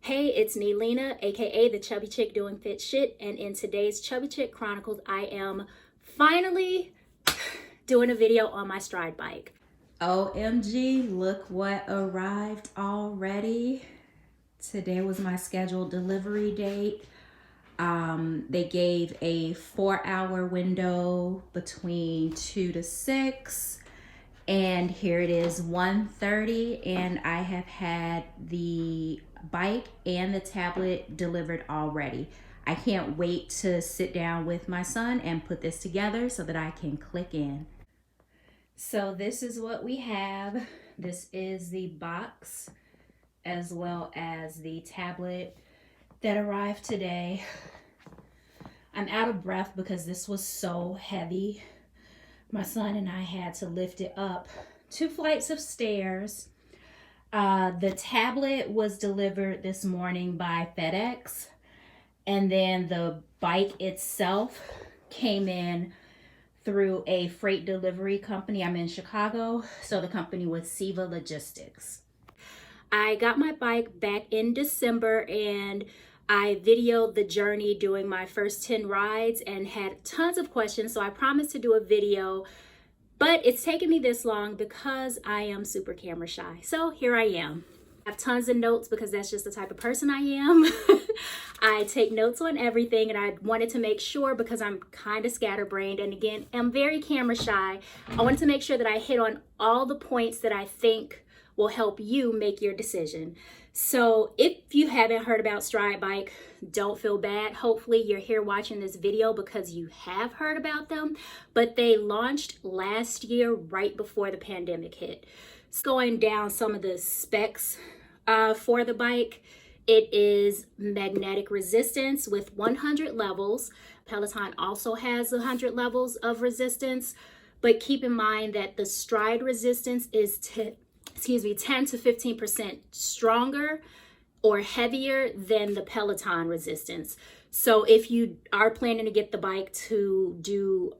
Hey, it's me, Lena, aka the Chubby Chick doing fit shit, and in today's Chubby Chick Chronicles, I am finally doing a video on my Stryde bike. OMG, look what arrived already. Today was my scheduled delivery date. They gave a 4-hour window between 2 to 6. And here it is, 1:30, and I have had the bike and the tablet delivered already. I can't wait to sit down with my son and put this together so that I can click in. So this is what we have. This is the box as well as the tablet that arrived today. I'm out of breath because this was so heavy. My son and I had to lift it up 2 flights of stairs. The tablet was delivered this morning by FedEx, and then the bike itself came in through a freight delivery company. I'm in Chicago, so the company was Seva Logistics. I got my bike back in December, and I videoed the journey doing my first 10 rides and had tons of questions, so I promised to do a video, but it's taken me this long because I am super camera shy. So here I am. I have tons of notes because that's just the type of person I am. I take notes on everything, and I wanted to make sure, because I'm kind of scatterbrained and again, I'm very camera shy, I wanted to make sure that I hit on all the points that I think will help you make your decision. So if you haven't heard about Stryde Bike, don't feel bad. Hopefully you're here watching this video because you have heard about them, but they launched last year right before the pandemic hit. It's going down some of the specs for the bike. It is magnetic resistance with 100 levels. Peloton also has 100 levels of resistance, but keep in mind that the Stryde resistance is 10 to 15% stronger or heavier than the Peloton resistance. So if you are planning to get the bike to do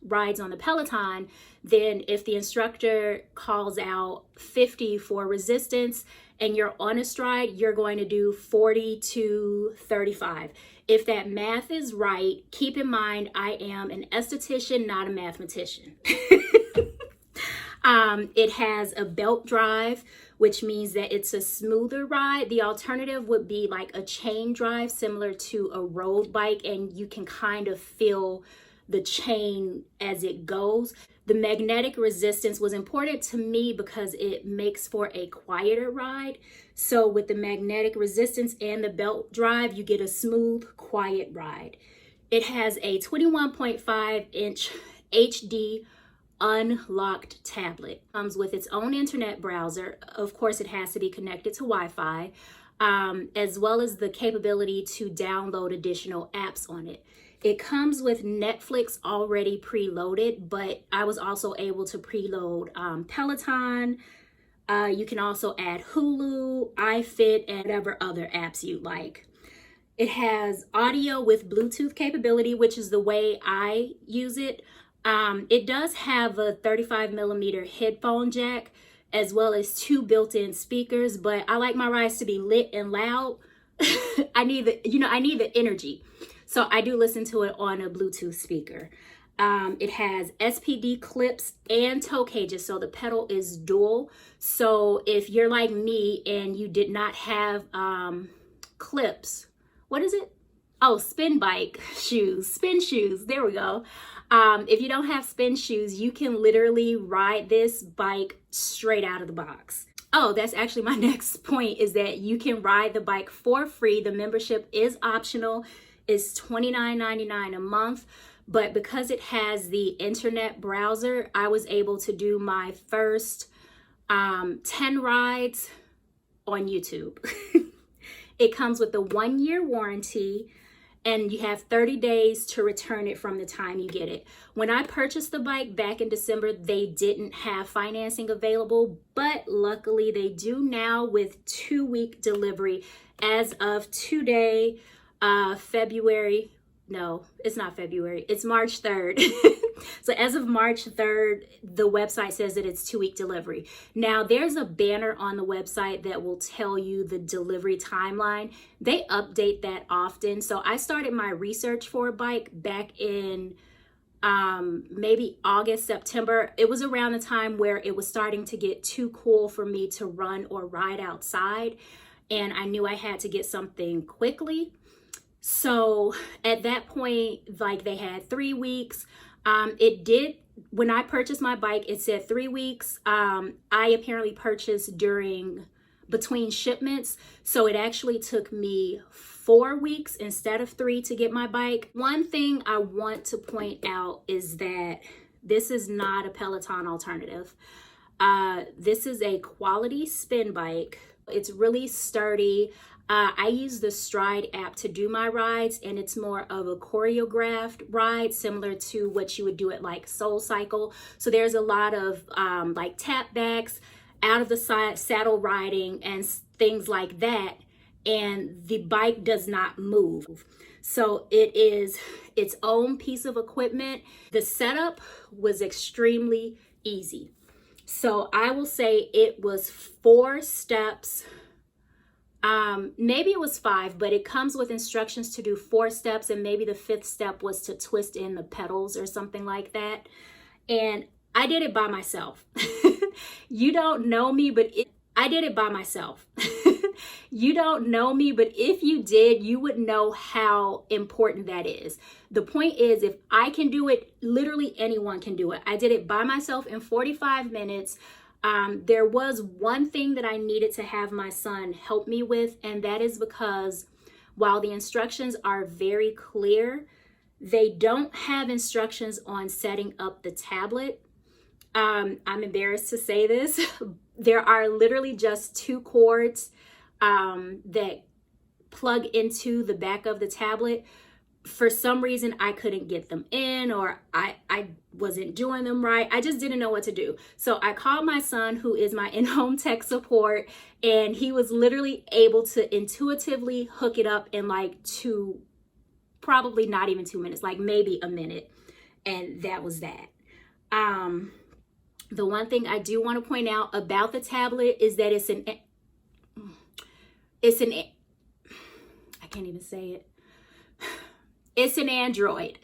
rides on the Peloton, then if the instructor calls out 50 for resistance and you're on a Stryde, you're going to do 40 to 35. If that math is right, keep in mind I am an esthetician, not a mathematician. It has a belt drive, which means that it's a smoother ride. The alternative would be like a chain drive, similar to a road bike, and you can kind of feel the chain as it goes. The magnetic resistance was important to me because it makes for a quieter ride. So with the magnetic resistance and the belt drive, you get a smooth, quiet ride. It has a 21.5-inch HD unlocked tablet. Comes with its own internet browser. Of course, it has to be connected to Wi-Fi, as well as the capability to download additional apps on it. It comes with Netflix already preloaded, but I was also able to preload Peloton. You can also add Hulu, iFit, and whatever other apps you like. It has audio with Bluetooth capability, which is the way I use it. It does have a 35mm headphone jack, as well as 2 built-in speakers, but I like my rides to be lit and loud. I need the energy. So I do listen to it on a Bluetooth speaker. It has SPD clips and toe cages, so the pedal is dual. So if you're like me and you did not have clips, what is it? Oh, spin shoes, there we go. If you don't have spin shoes, you can literally ride this bike straight out of the box. Oh, that's actually my next point, is that you can ride the bike for free. The membership is optional. It's $29.99 a month, but because it has the internet browser, I was able to do my first 10 rides on YouTube. It comes with a 1-year warranty, and you have 30 days to return it from the time you get it. When I purchased the bike back in December, they didn't have financing available, but luckily they do now with 2-week delivery as of today, February no, it's not February, it's March 3rd. So as of March 3rd, the website says that it's 2-week delivery. Now there's a banner on the website that will tell you the delivery timeline. They update that often. So I started my research for a bike back in maybe August, September. It was around the time where it was starting to get too cool for me to run or ride outside. And I knew I had to get something quickly. So at that point, like, they had 3 weeks. It did, when I purchased my bike, it said 3 weeks. I apparently purchased between shipments. So it actually took me 4 weeks instead of 3 to get my bike. One thing I want to point out is that this is not a Peloton alternative. This is a quality spin bike. It's really sturdy. I use the Stryde app to do my rides, and it's more of a choreographed ride, similar to what you would do at like Soul Cycle. So there's a lot of like tap backs, out of the side saddle riding and things like that. And the bike does not move. So it is its own piece of equipment. The setup was extremely easy. So I will say it was 4 steps. Maybe it was 5, but it comes with instructions to do 4 steps, and maybe the 5th step was to twist in the pedals or something like that. And I did it by myself. You don't know me, but I did it by myself. You don't know me, but if you did, you would know how important that is. The point is, if I can do it, literally anyone can do it. I did it by myself in 45 minutes. There was one thing that I needed to have my son help me with, and that is because while the instructions are very clear, they don't have instructions on setting up the tablet. I'm embarrassed to say this. There are literally just 2 cords that plug into the back of the tablet. For some reason, I couldn't get them in, or I wasn't doing them right. I just didn't know what to do. So I called my son, who is my in-home tech support, and he was literally able to intuitively hook it up in like probably not even 2 minutes, like maybe a minute. And that was that. The one thing I do want to point out about the tablet is that I can't even say it. It's an Android.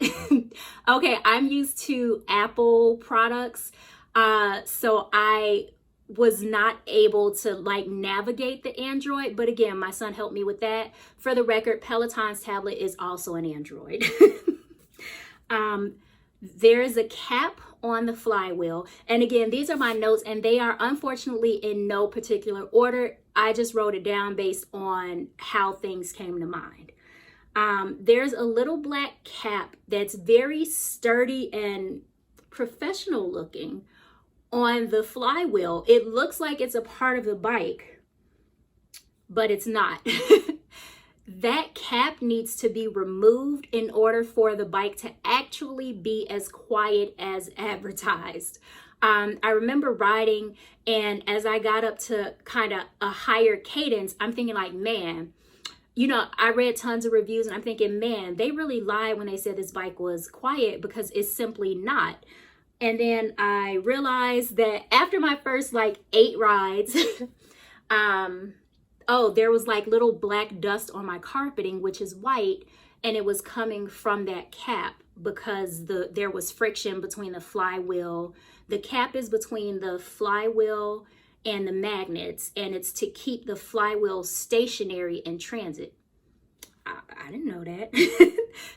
Okay, I'm used to Apple products. So I was not able to like navigate the Android, but again, my son helped me with that. For the record, Peloton's tablet is also an Android. There is a cap on the flywheel. And again, these are my notes, and they are unfortunately in no particular order. I just wrote it down based on how things came to mind. There's a little black cap that's very sturdy and professional looking on the flywheel. It looks like it's a part of the bike, but it's not. That cap needs to be removed in order for the bike to actually be as quiet as advertised. I remember riding, and as I got up to kind of a higher cadence, I'm thinking like, man, you know, I read tons of reviews and I'm thinking, man, they really lied when they said this bike was quiet, because it's simply not. And then I realized that after my first like 8 rides, oh, there was like little black dust on my carpeting, which is white, and it was coming from that cap because there was friction between the flywheel. The cap is between the flywheel and the magnets, and it's to keep the flywheel stationary in transit. I didn't know that.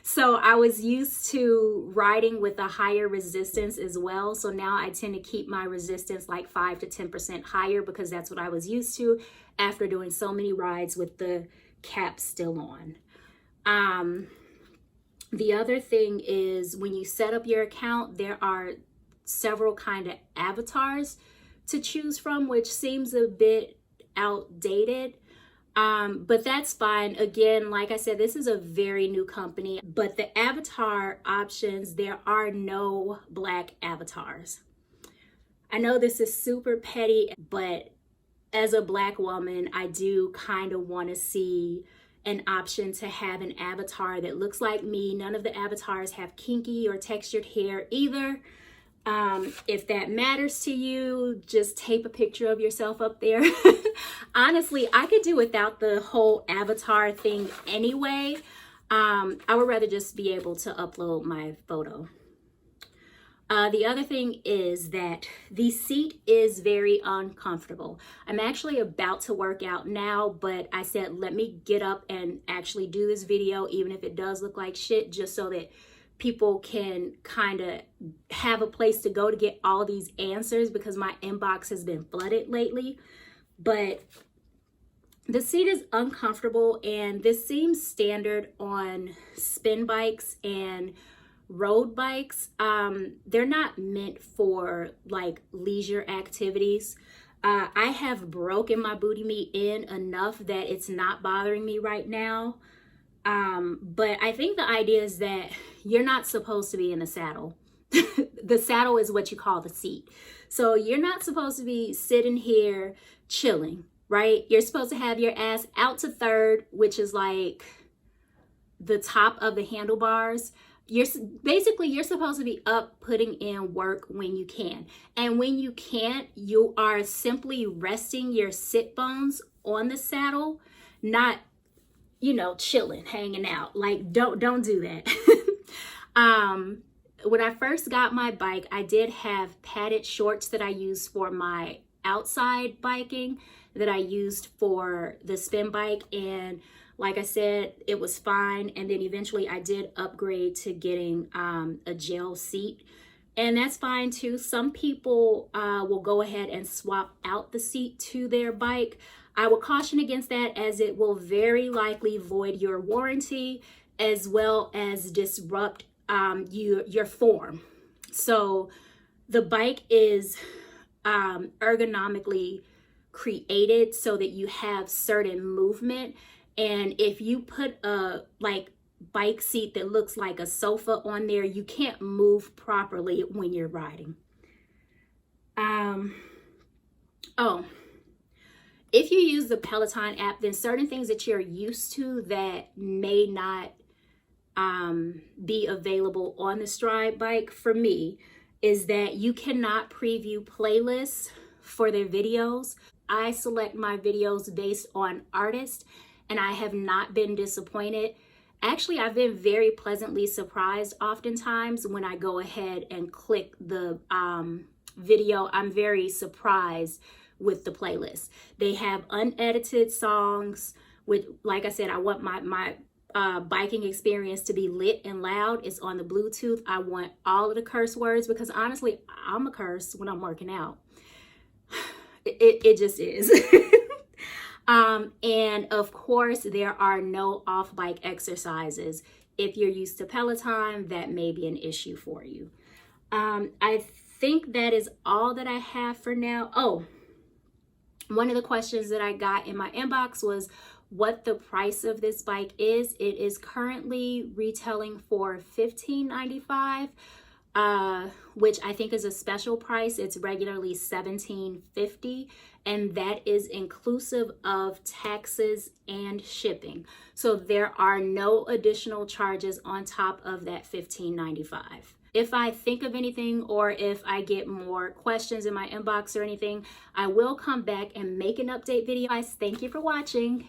So I was used to riding with a higher resistance as well. So now I tend to keep my resistance like 5 to 10% higher, because that's what I was used to after doing so many rides with the cap still on. The other thing is, when you set up your account, there are several kind of avatars to choose from, which seems a bit outdated. But that's fine. Again, like I said, this is a very new company, but the avatar options, there are no black avatars. I know this is super petty, but as a Black woman, I do kind of want to see an option to have an avatar that looks like me. None of the avatars have kinky or textured hair either. If that matters to you, just tape a picture of yourself up there. Honestly, I could do without the whole avatar thing anyway. I would rather just be able to upload my photo. The other thing is that the seat is very uncomfortable. I'm actually about to work out now, but I said, let me get up and actually do this video, even if it does look like shit, just so that people can kind of have a place to go to get all these answers, because my inbox has been flooded lately. But the seat is uncomfortable, and this seems standard on spin bikes and road bikes. They're not meant for like leisure activities. I have broken my booty meat in enough that it's not bothering me right now. But I think the idea is that you're not supposed to be in the saddle. The saddle is what you call the seat. So you're not supposed to be sitting here chilling, right? You're supposed to have your ass out to third, which is like the top of the handlebars. You're supposed to be up putting in work when you can. And when you can't, you are simply resting your sit bones on the saddle, not, you know, chilling, hanging out. Like, don't do that. When I first got my bike, I did have padded shorts that I used for my outside biking, that I used for the spin bike, and like I said, it was fine. And then eventually I did upgrade to getting a gel seat, and that's fine too. Some people will go ahead and swap out the seat to their bike. I would caution against that, as it will very likely void your warranty, as well as disrupt your form. So the bike is ergonomically created so that you have certain movement. And if you put a like bike seat that looks like a sofa on there, you can't move properly when you're riding. If you use the Peloton app, then certain things that you're used to that may not be available on the Stryde bike, for me, is that you cannot preview playlists for their videos. I select my videos based on artist, and I have not been disappointed. Actually, I've been very pleasantly surprised oftentimes when I go ahead and click the video. I'm very surprised with the playlist. They have unedited songs with, like I said, I want my biking experience to be lit and loud. It's on the Bluetooth. I want all of the curse words, because honestly, I'm a curse when I'm working out. It just is. And of course, there are no off-bike exercises. If you're used to Peloton, that may be an issue for you. I think that is all that I have for now. Oh, one of the questions that I got in my inbox was what the price of this bike is. It is currently retailing for $15.95, which I think is a special price. It's regularly $17.50, and that is inclusive of taxes and shipping. So there are no additional charges on top of that $15.95. If I think of anything, or if I get more questions in my inbox or anything, I will come back and make an update video. Guys, thank you for watching.